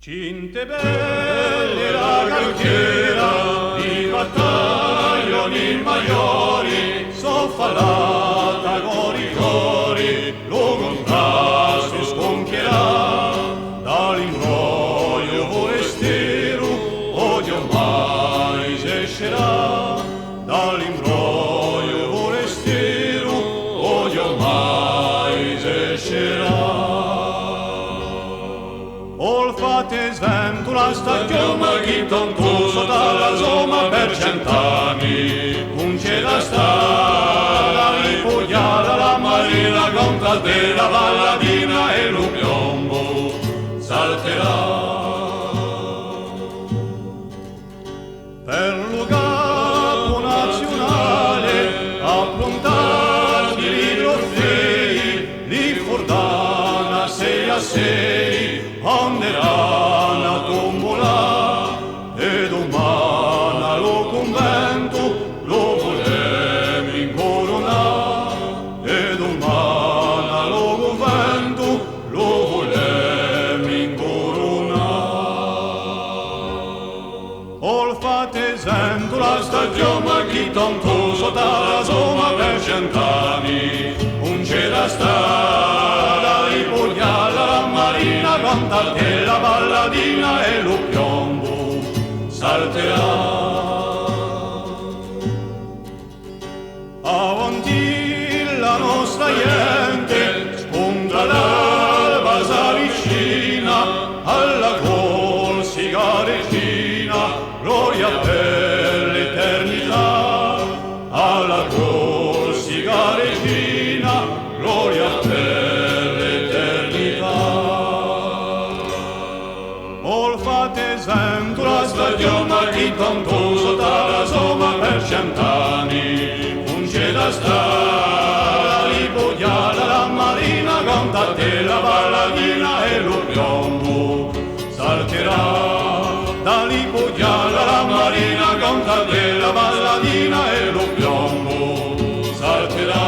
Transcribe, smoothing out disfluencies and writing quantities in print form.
Cinte belle la calchiera, i battaglioni maiori, soffalata cori cori, lo contrasto sconchierà, dall'imbroglio forestiero, odio mai cescerà, dall'imbroglio forestiero, odio mai cescerà. Olfate svento la stagione chi tontuso dalla zoma per 100 anni un c'è da stare ripugnata la marina conta della balladina e lo piombo salterà per lo capo nazionale approntati i trofei li fordana 6 a 6 onderà una tombola e domani lo convento lo volem incoronare e domani lo convento lo volem incoronare. Olfate sento la stagione chi tontoso dalla zona per 100 anni un c'è da stare ripugnata la marina conta che la balladina e lo piombo salterà. Avanti la nostra gente spunta l'alba s'avvicina alla Corsica regina, gloria per l'eternità, alla Corsica regina, gloria per l'eternità. Olfate sento la stagione chi tontoso dalla somma per 100 anni un c'è da stare ripugnata la marina conta te la balladina e lo piombo salterà da ripugnata la marina conta te la balladina e lo piombo salterà.